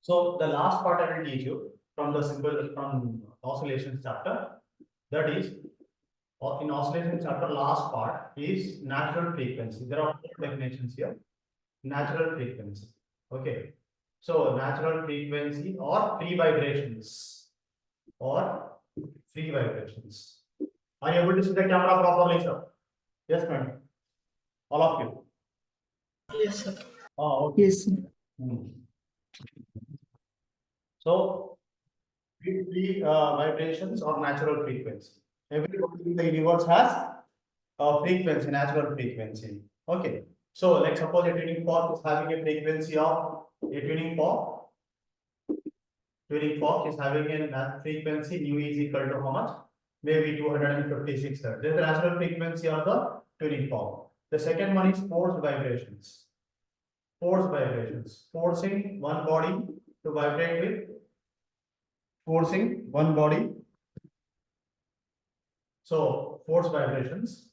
So the last part I will teach you from the from oscillations chapter, that is in oscillation chapter last part is natural frequency. There are four definitions here. Natural frequency. Okay. So natural frequency or free vibrations or free vibrations. Are you able to see the camera properly, sir? Yes, madam. All of you. Yes, sir. Oh, okay. Yes, sir. So, free vibrations or natural frequency. Everybody in the universe has a frequency, natural frequency. Okay. So, let's suppose a tuning fork is having a frequency of a tuning fork. Tuning fork is having a frequency nu is equal to how much? Maybe 256 hertz. This is the natural frequency of the tuning fork. The second one is forced vibrations. Forced vibrations. Forcing one body to vibrate with. Forcing one body. So, forced vibrations.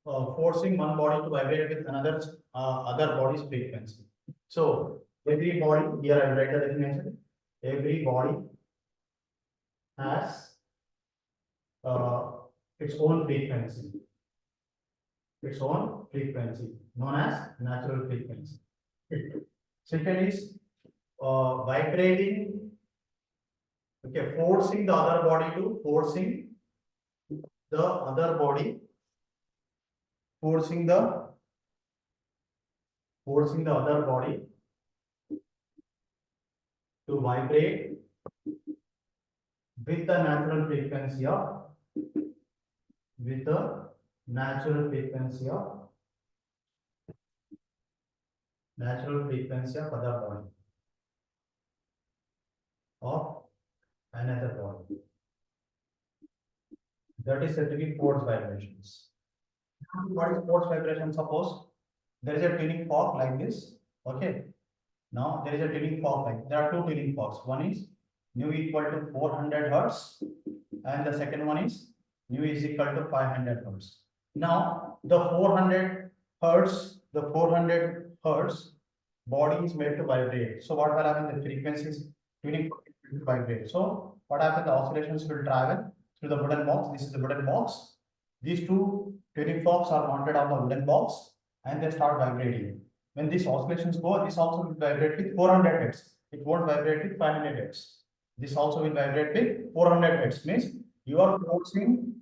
Forcing one body to vibrate with another other body's frequency. So, every body, here I will write the definition. Every body has its own frequency. Its own frequency, known as natural frequency. Second is vibrating. Okay, forcing the other body to forcing the other body, forcing the other body to vibrate with the natural frequency of other body of another body. That is said to be forced vibrations. What is forced vibration? Suppose there is a tuning fork like this. Okay. Now there is a tuning fork like there are two tuning forks. One is nu equal to 400 hertz, and the second one is nu is equal to 500 hertz. Now the 400 hertz body is made to vibrate. So what will happen? The frequencies tuning will vibrate. So what happens? The oscillations will travel through the wooden box. This is the wooden box. These two tuning forks are mounted on the wooden box and they start vibrating. When these oscillations go, this also will vibrate with 400 hertz. It won't vibrate with 500 hertz. This also will vibrate with 400 hertz. Means you are forcing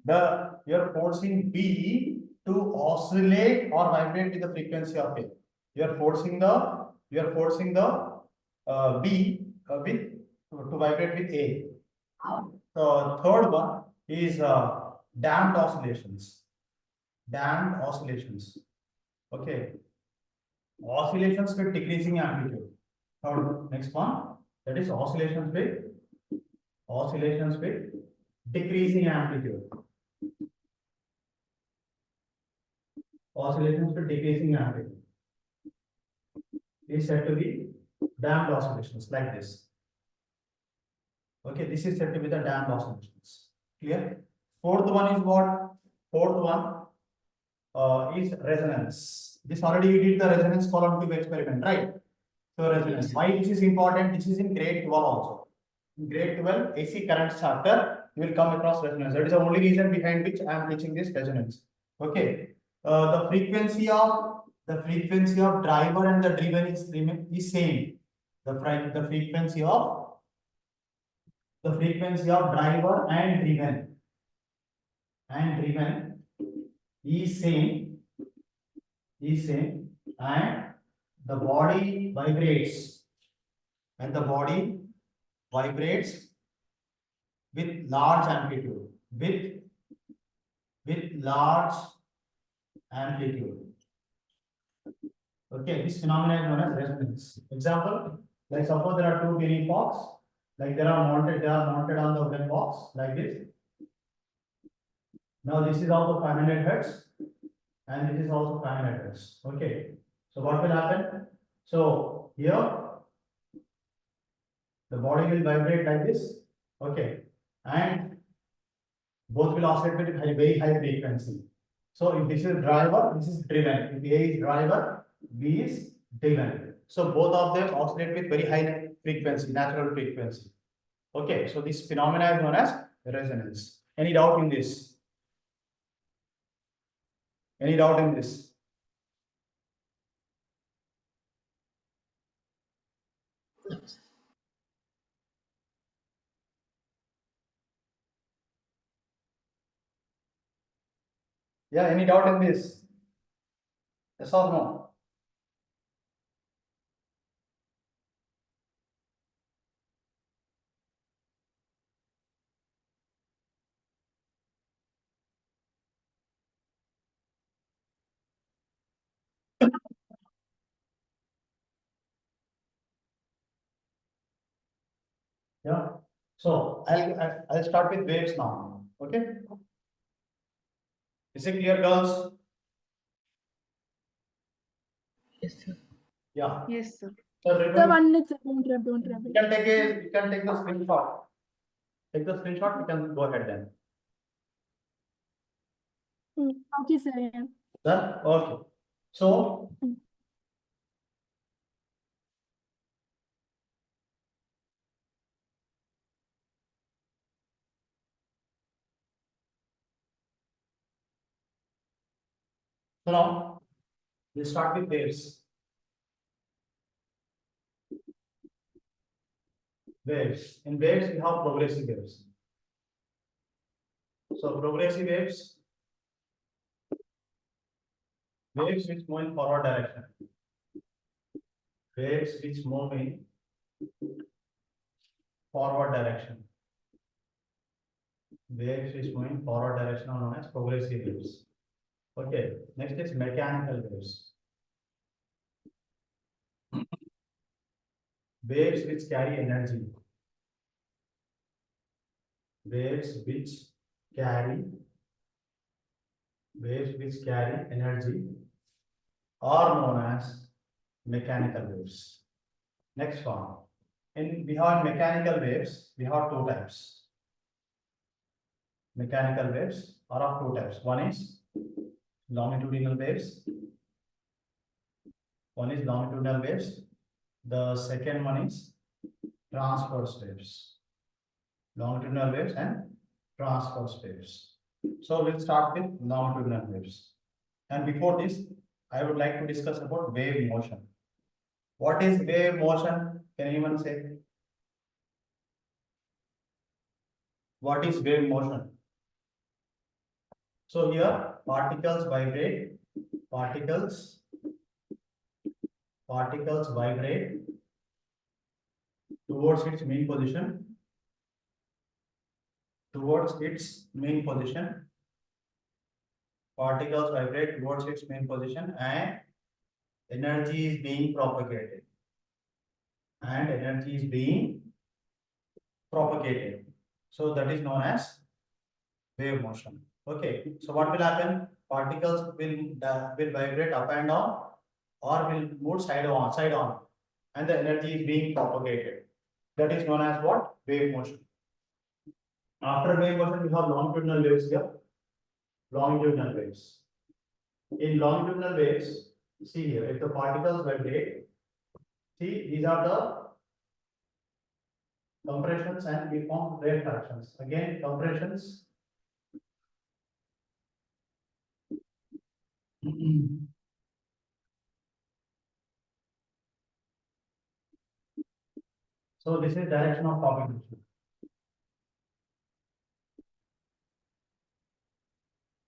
B to oscillate or vibrate with the frequency of A. You are forcing the B to vibrate with A. The third one is damped oscillations. Damped oscillations. Okay. Oscillations with decreasing amplitude. Third, next one, that is oscillations with decreasing amplitude. Oscillations with decreasing amplitude is said to be damped oscillations like this. Okay, this is said to be the damped oscillations. Clear? Fourth one is what? Fourth one is resonance. This already you did the resonance column tube experiment, right? So resonance. Why this is important? This is in grade 12 also. In grade 12 AC currents chapter, you will come across resonance. That is the only reason behind which I am teaching this resonance. Okay. The frequency of driver and the driven is same. The frequency of driver and driven is same, and the body vibrates with large amplitude, Okay, this phenomenon is known as resonance. Example, like suppose there are two tuning forks, like they are mounted on the wooden box like this. Now this is also 500 hertz and this is also 500 hertz. Okay, so what will happen? So here the body will vibrate like this. Okay, and both will oscillate with very high frequency. So if this is driver, this is driven. If A is driver, B is Given. So both of them oscillate with very high frequency, natural frequency. Okay, so this phenomena is known as resonance. Any doubt in this? Any doubt in this? No. Yeah, any doubt in this? Yes or no? Yeah. So I'll start with waves now. Okay. Is it clear, girls? Yes, sir. Yeah. Yes, sir. So Sir, remember, 1 minute, sir. Don't you trouble. can take the screenshot. Take the screenshot. We can go ahead then. Okay, sir. Yeah. Done. Okay. So Mm. now we'll start with waves. Waves. In waves, we have progressive waves. So progressive waves, waves which move in forward direction. Waves which move in forward direction. Waves which move in forward direction are known as progressive waves. Okay. Next is mechanical waves. Waves which carry energy. Waves which carry waves which carry energy are known as mechanical waves. Next one. We have mechanical waves, we have two types. Mechanical waves are of two types. One is longitudinal waves. One is longitudinal waves. The second one is transverse waves. Longitudinal waves and transverse waves. So we'll start with longitudinal waves. And before this, I would like to discuss about wave motion. What is wave motion? Can anyone say? What is wave motion? So here particles vibrate, particles vibrate towards its mean position, particles vibrate towards its main position and energy is being propagated. So that is known as wave motion. Okay. So what will happen? Particles will vibrate up and down or will move side on, and the energy is being propagated. That is known as what? Wave motion. After wave motion, we have longitudinal waves here. Longitudinal waves. In longitudinal waves, see here, if the particles vibrate, see these are the compressions and we form rate fractions. Again, compressions. So this is direction of propagation.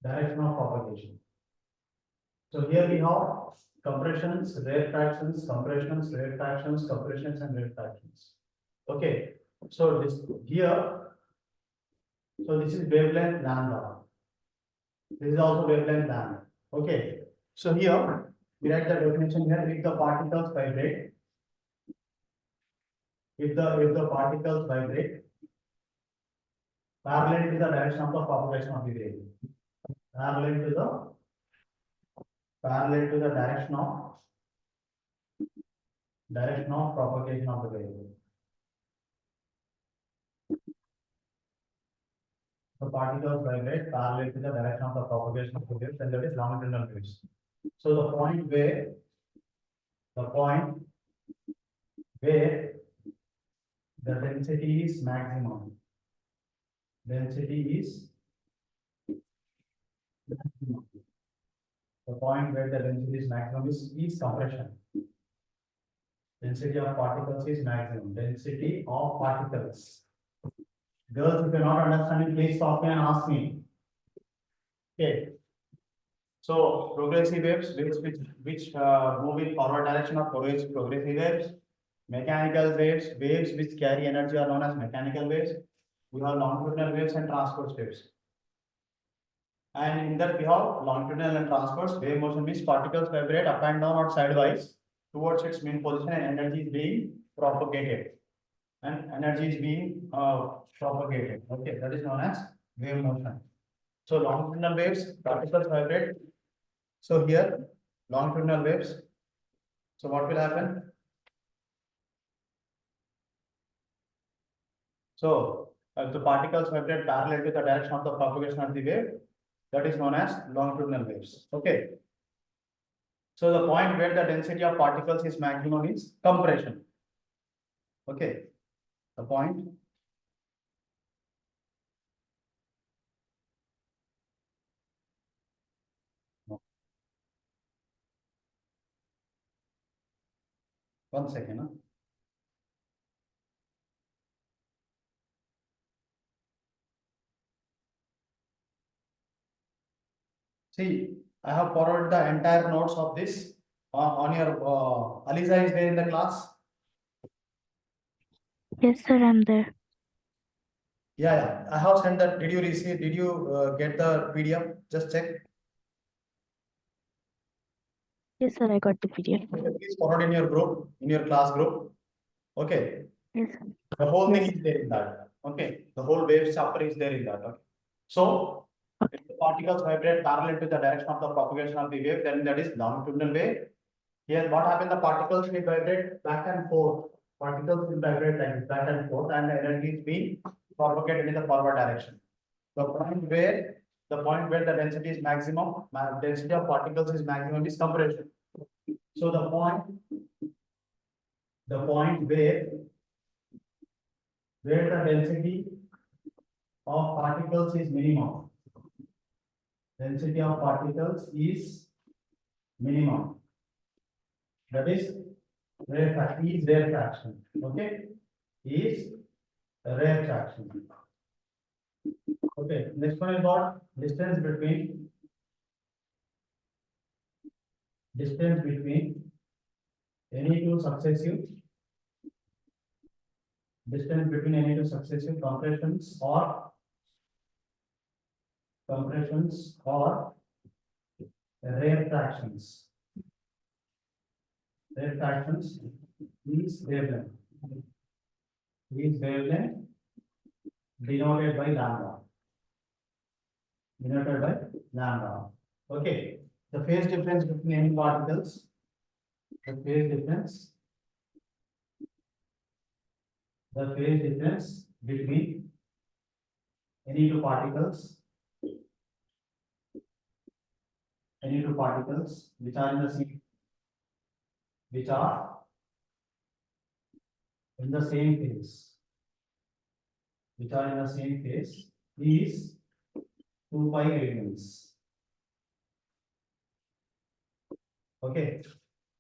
Direction of propagation. So here we have compressions, rate fractions, compressions, rate fractions, compressions, and rate fractions. Okay. So this here, so this is wavelength lambda. This is also wavelength lambda. Okay. So here we write the definition here. If the particles vibrate, if the particles vibrate parallel to the direction of the propagation of the wave, parallel to the direction of propagation of the wave. The particles vibrate parallel to the direction of the propagation of the waves, and that is longitudinal waves. So the point where the point where the density is maximum. Density is maximum. The point where the density is maximum is compression. Density of particles is maximum. Density of particles. Girls, if you're not understanding, please stop me and ask me. Okay. So progressive waves, which move in forward direction of progressive waves. Mechanical waves, waves which carry energy are known as mechanical waves. We have longitudinal waves and transverse waves. And in that we have longitudinal and transverse wave motion means particles vibrate up and down or sideways towards its mean position and energy is being propagated. And energy is being propagated. Okay, that is known as wave motion. So longitudinal waves, particles vibrate. So here, longitudinal waves. So what will happen? So the particles vibrate parallel to the direction of the propagation of the wave. That is known as longitudinal waves. Okay. So the point where the density of particles is maximum is compression. Okay. The point one second. Huh? See, I have forwarded the entire notes of this on your Aliza is there in the class. Yes, sir, I'm there. Yeah. I have sent that. Did you receive? Did you get the PDF? Just check. Yes, sir, I got the PDF. Okay, please forward in your group, in your class group. Okay. Yes, sir. The whole thing Yes. is there in that. Okay. The whole wave chapter is there in that. Okay. So, if the particles vibrate parallel to the direction of the propagation of the wave, then that is longitudinal wave. Here, what happens? The particles will vibrate back and forth. Particles will vibrate like this, back and forth, and the energy is being propagated in the forward direction. The point where the density is maximum, density of particles is maximum is compression. So the point where the density of particles is minimum. Density of particles is minimum. That is rare fraction. Okay, is rare fraction. Okay, next one is what? Distance between any two successive compressions or rare fractions. Rare fractions is wavelength. Denoted by lambda. Okay. The phase difference between any particles. The phase difference between any two particles which are in the same phase is 2 pi radians. Okay.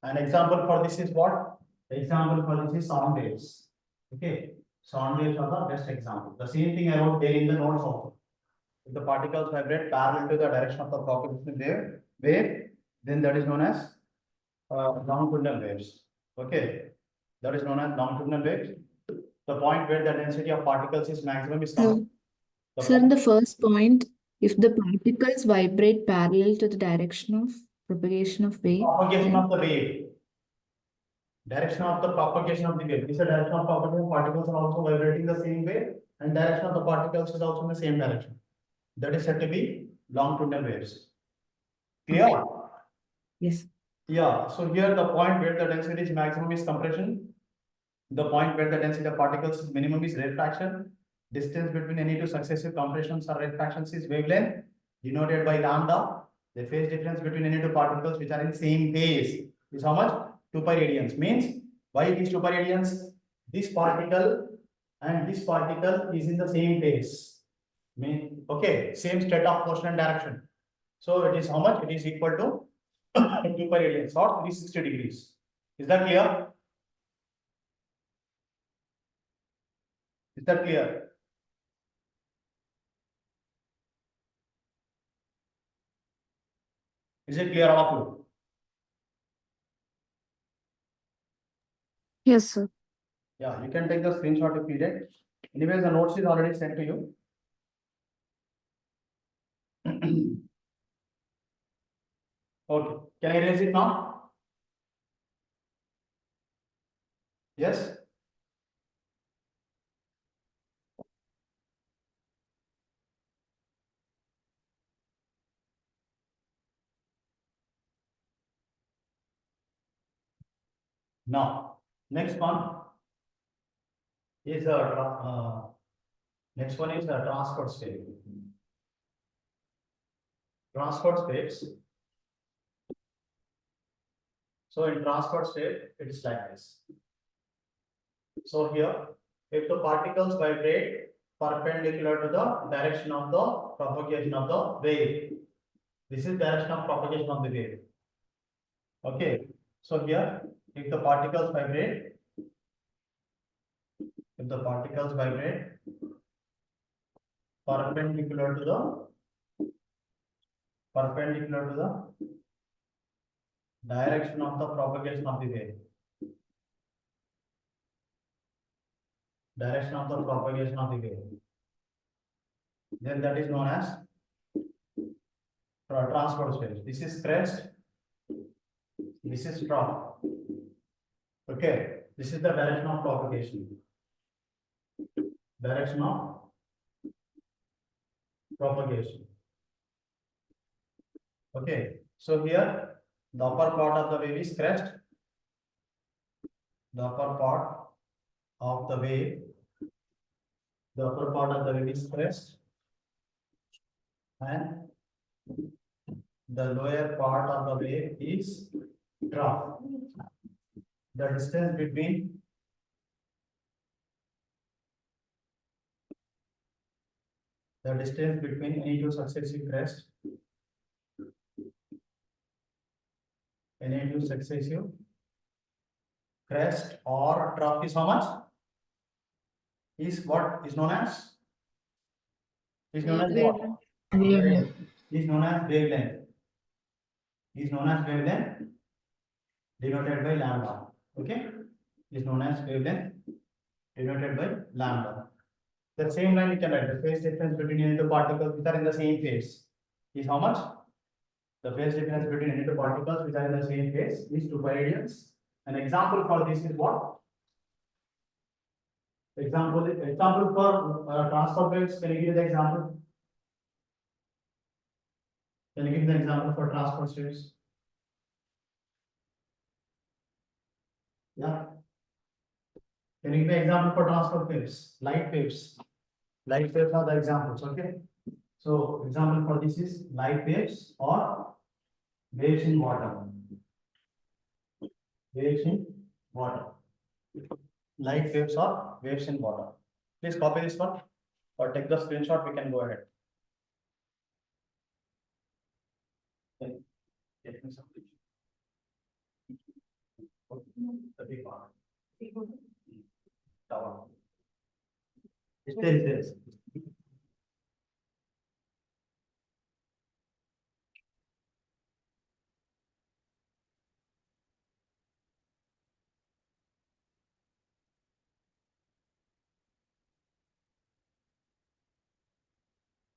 An example for this is what? Example for this is sound waves. Okay. Sound waves are the best example. The same thing I wrote there in the notes also. If the particles vibrate parallel to the direction of the propagation wave, then that is known as longitudinal waves. Okay. That is known as longitudinal waves. The point where the density of particles is maximum is So, sir, in the first point, if the particles vibrate parallel to the direction of propagation of wave, propagation then of the wave. Direction of the propagation of the wave. This is the direction of propagation. Particles are also vibrating the same way, and direction of the particles is also in the same direction. That is said to be longitudinal waves. Clear? yes. Yeah. So here the point where the density is maximum is compression. The point where the density of particles is minimum is rarefaction. Distance between any two successive compressions or rarefactions is wavelength, denoted by lambda. The phase difference between any two particles which are in same phase is how much? 2 pi radians. Means why it is 2 pi radians? This particle and this particle is in the same phase. Mean okay, same state of motion and direction. So it is how much? It is equal to 2 pi radians or 360 degrees. Is that clear? Is that clear? Is it clear, all of you? Yes, sir. Yeah, you can take the screenshot if needed. Anyways, the notes is already sent to you. Okay, can I erase it now? Yes? Now, next one is next one is the transport state. Transport states. So in transport state, it is like this. So here, if the particles vibrate perpendicular to the direction of the propagation of the wave, this is direction of propagation of the wave. Okay, so here, if the particles vibrate, perpendicular to the direction of the propagation of the wave. Direction of the propagation of the wave. Then that is known as transport state. This is crest. This is trough. Okay, this is the direction of propagation. Direction of propagation. Okay, so here the upper part of the wave is crest. The upper part of the wave. The upper part of the wave is crest. And the lower part of the wave is trough. The distance between any two successive crests, or trough is how much? Is what is known as? Is known as what? Wavelength. Is known as wavelength. Is known as wavelength denoted by lambda. Okay, is known as wavelength denoted by lambda. The same line you can write. The phase difference between any two particles which are in the same phase is how much? The phase difference between any two particles which are in the same phase is 2 pi radians. An example for this is what? Example for transport waves. Can you give the example? Can you give the example for transport waves? Yeah. Can you give the example for transport waves? Light waves. Light waves are the examples. Okay. So example for this is light waves or waves in water. Waves in water. Light waves or waves in water. Please copy this one or take the screenshot. We can go ahead. Okay. Get me some. The big one. Tower. Is there?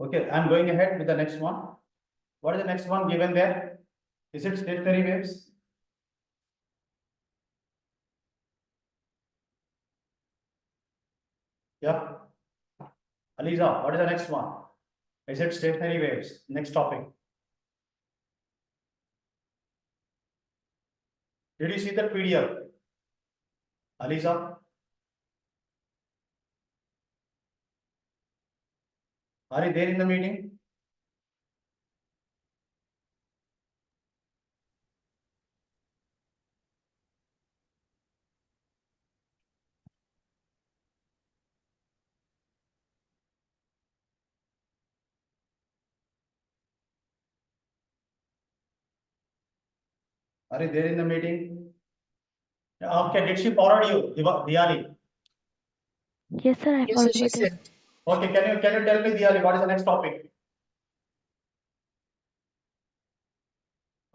Okay, I'm going ahead with the next one. What is the next one given there? Is it stationary waves? Yeah. Aliza, what is the next one? Is it stationary waves? Next topic. Did you see the PDF? Aliza? Are you there in the meeting? Are you there in the meeting? Okay, did she forward you, Diyali? Yes, sir, I Yes, sir, she forwarded. said. Okay, can you tell me, Diyali, what is the next topic?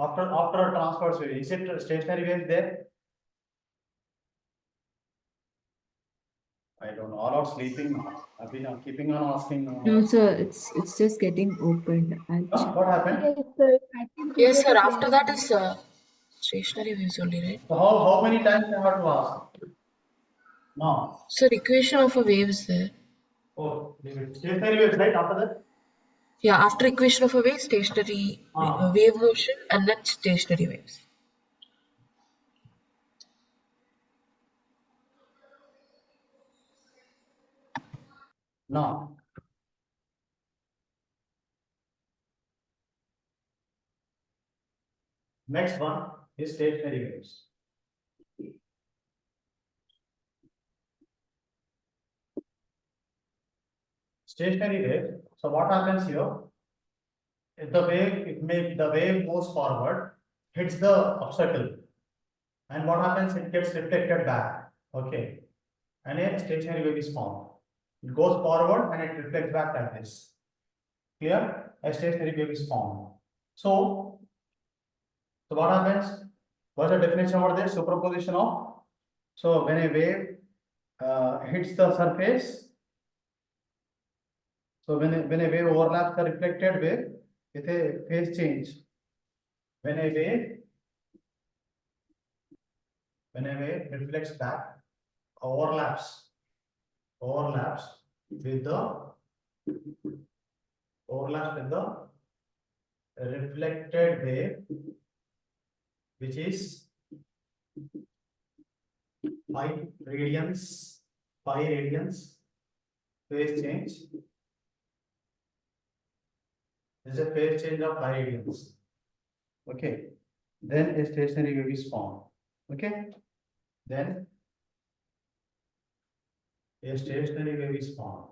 After transverse wave, is it stationary wave there? I don't know. All out sleeping now. I've been keeping on asking. No, sir, it's just getting opened. I'll check. What happened? Yes, sir. I think Yes, teachers sir. are After saying that is stationary waves only, right? So how many times I have to ask? No. Sir, equation of a wave is there. Oh, leave it. Stationary waves, right? After that? Yeah, after equation of a wave, stationary Ah. wave motion, and then stationary waves. No. Next one is stationary waves. Stationary wave. So what happens here? If the wave moves forward, hits the obstacle, and what happens? It gets reflected back. Okay, and a stationary wave is formed. It goes forward and it reflects back like this. Clear? A stationary wave is formed. So what happens? What's the definition over there? Superposition of. So when a wave hits the surface, so when a wave overlaps the reflected wave with a phase change, when a wave reflects back, overlaps with the reflected wave, which is pi radians phase change. This is a phase change of pi radians. Okay, then a stationary wave is formed. Okay, then a stationary wave is formed.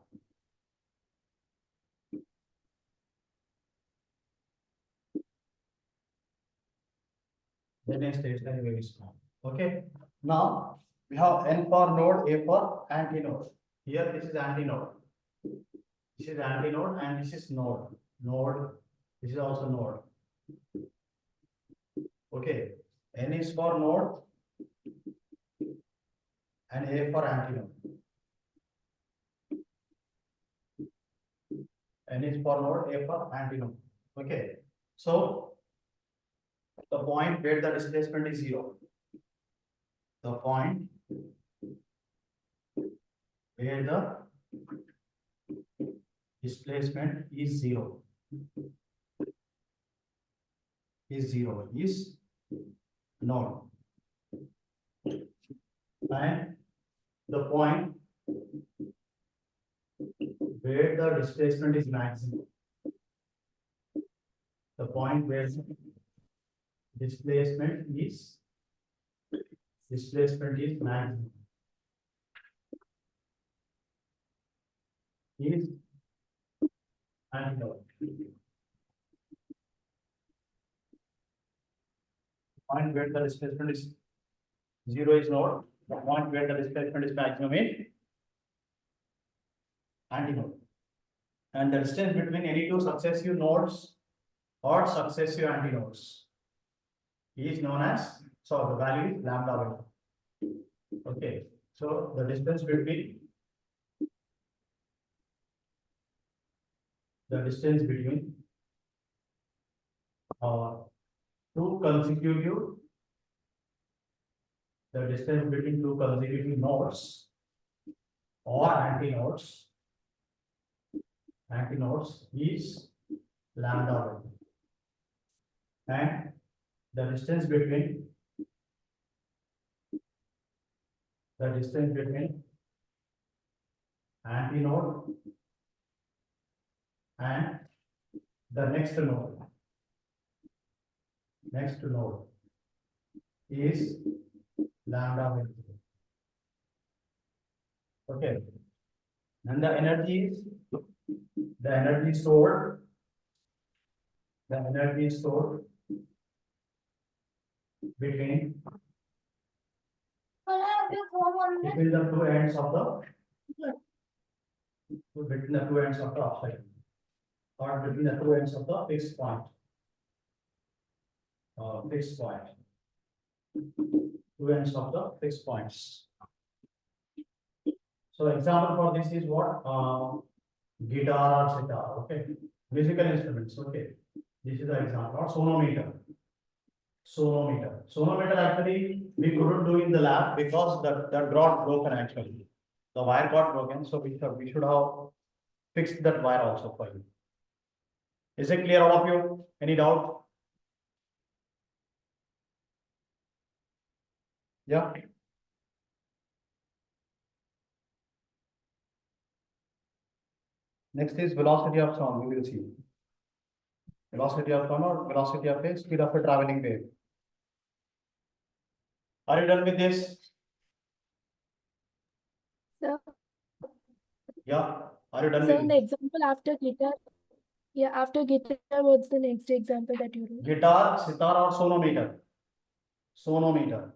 Then a stationary wave is formed. Okay, now we have N for node, A for antinode. Here this is antinode. This is antinode and this is node. This is also node. Okay, N is for node and A for antinode. N is for node, A for antinode. Okay, so the point where the displacement is zero. The point where the displacement is zero is node, and the point where the displacement is maximum. The point where displacement is maximum is antinode. Point where the displacement is zero is node. The point where the displacement is maximum is antinode. And the distance between any two successive nodes or successive antinodes is known as, so the value is lambda by 2. Okay, so the distance between two consecutive nodes or antinodes is lambda by 2. And the distance between antinode and the next node is lambda by 2. Okay, and the energy stored between the two ends of the oscillation, or between the two ends of the fixed point. Two ends of the fixed points. So example for this is what? Guitar or sitar. Okay, musical instruments. Okay, this is the example. Or sonometer. Sonometer actually we couldn't do in the lab because the got broken actually. The wire got broken, so we should have fixed that wire also for you. Is it clear, all of you? Any doubt? Yeah. Next is velocity of sound. We will see. Velocity of sound or velocity of a speed of a traveling wave. Are you done with this? Sir, Yeah. Are you done so with in it? the example after guitar, after guitar, what's the next example that you wrote? Guitar, sitar or sonometer? Sonometer.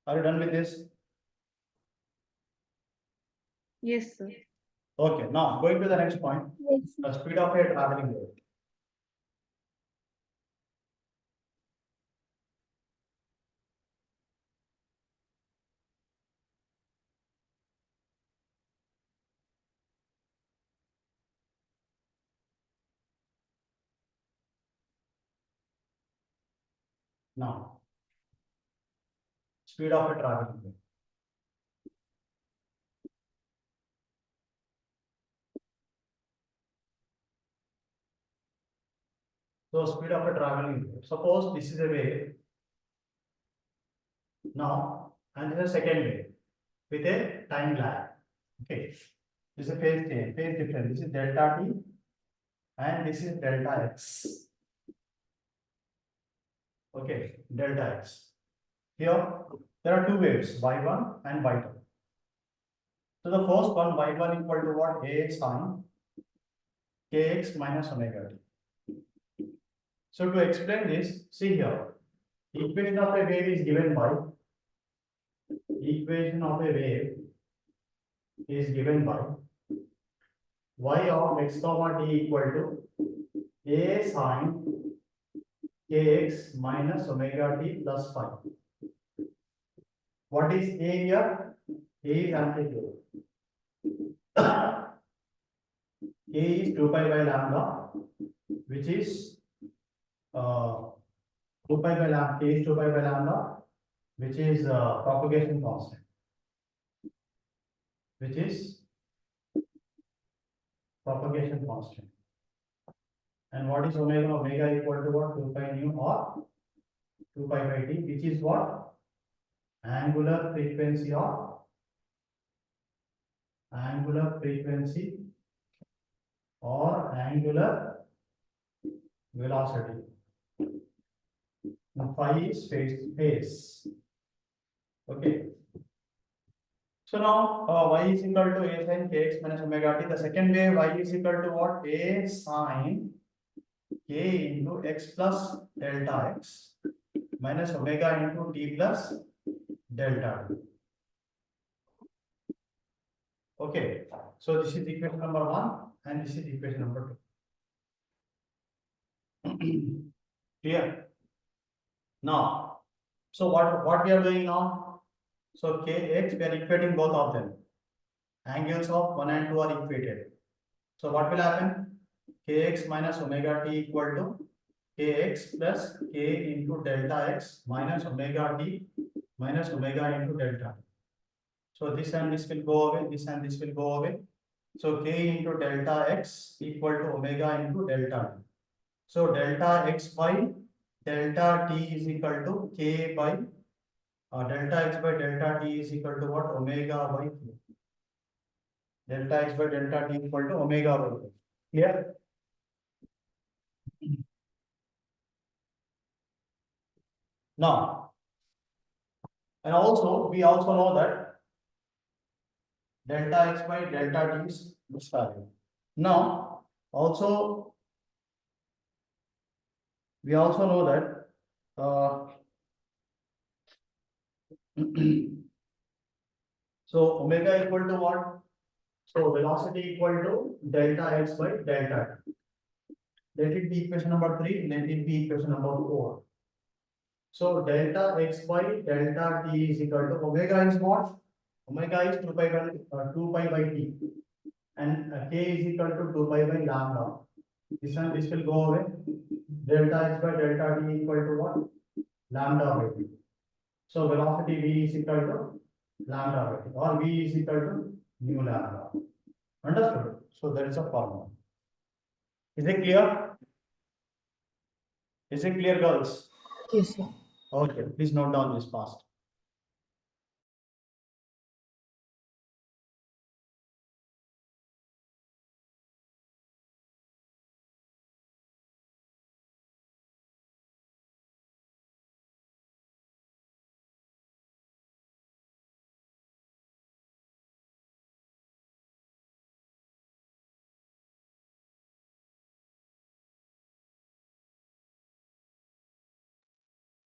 Are you done with this? Yes, sir. Okay, now going to the next point, Yes, the speed of a traveling wave. Now, speed of a traveling wave. So speed of a traveling wave. Suppose this is a wave. Now, and this is a second wave with a time lag. Okay. This is a phase change, phase difference. This is delta t and this is delta x. Okay, delta x. Here, there are two waves, y1 and y2. So the first one, y1 equal to what? A sine kx minus omega t. So to explain this, see here, equation of a wave is given by y of x comma t equal to a sine kx minus omega t plus phi. What is a here? A is amplitude. A is 2 pi by lambda, which is 2 pi by lambda. K is 2 pi by lambda, which is propagation constant. And what is omega? Omega equal to what? 2 pi nu or 2 pi by t, which is what? Angular frequency or angular velocity. Now phi is phase. Okay. So now y is equal to a sin kx minus omega t. The second wave y is equal to what? A sin k into x plus delta x minus omega into t plus delta T. Okay, so this is equation number 1 and this is equation number 2. Clear? Now, so what we are doing now? So Kx, we are equating both of them. Angles of 1 and 2 are equated. So what will happen? Kx minus omega t equal to Kx plus K into delta x minus omega t minus omega into delta. So this and this will go away, this and this will go away. So K into delta x equal to omega into delta t. So delta x by delta t is equal to K by delta x by delta t is equal to what? Omega by K. Delta x by delta t equal to omega by K. Clear? Now, and also we also know that delta x by delta t is this value. Now, also we also know that so omega equal to what? So velocity equal to delta x by delta t. Let it be equation number 3, let it be equation number 4. So delta x by delta t is equal to omega is what? Omega is 2 pi by t, and k is equal to 2 pi by lambda. This and this will go away. Delta x by delta t equal to what? Lambda by t. So velocity v is equal to lambda by t, or v is equal to mu lambda. Understood? So there is a formula. Is it clear? Is it clear, girls? Yes, sir. Okay, please note down this fast.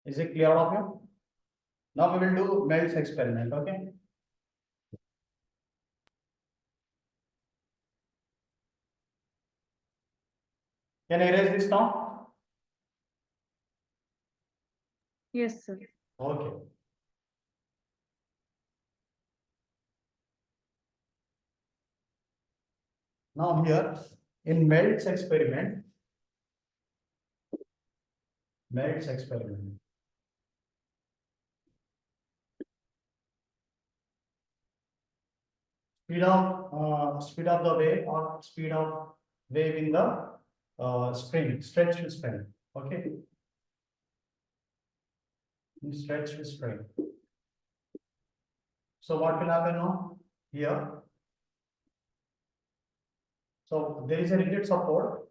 Is it clear all of you? Now we will do Melt's experiment, okay? Can I erase this now? Yes, sir. Okay. Now here in Melt's experiment, speed of the wave or speed of wave in the spring, stretched spring. Okay. In stretched spring. So what will happen now? Here. So there is a rigid support.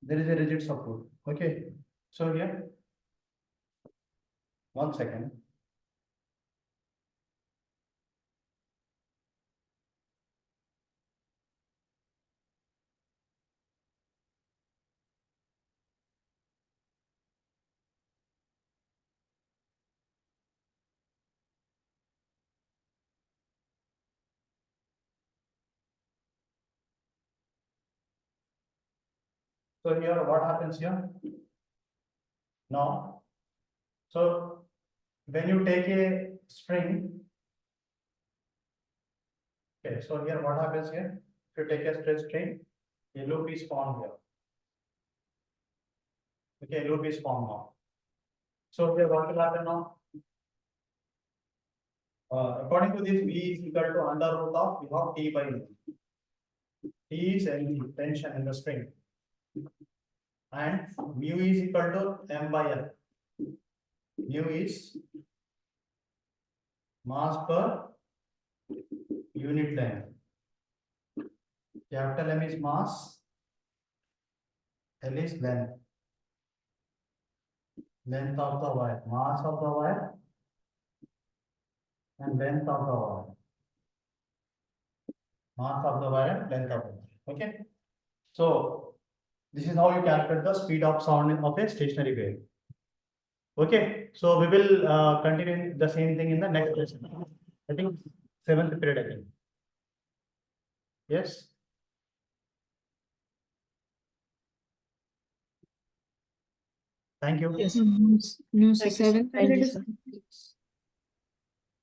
There is a rigid support. Okay. So here, 1 second. So here, what happens here? Now, so when you take a string, okay, so here what happens here? If you take a straight string, a loop is formed here. Okay, a loop is formed now. So here what will happen now? According to this, V is equal to under root of V of T by N. T is any tension in the string, and mu is equal to M by L. Mu is mass per unit length. Capital M is mass, L is length. Length of the wire, mass of the wire, and length of the wire. Mass of the wire and length of the wire. Okay. So This is how you calculate the speed of sound of a stationary wave. Okay, so we will continue the same thing in the next lesson. I think 7th period, I think. Yes. Thank you. Yes. No, so Thank you, sir. seventh Thank period you, is sir. complete.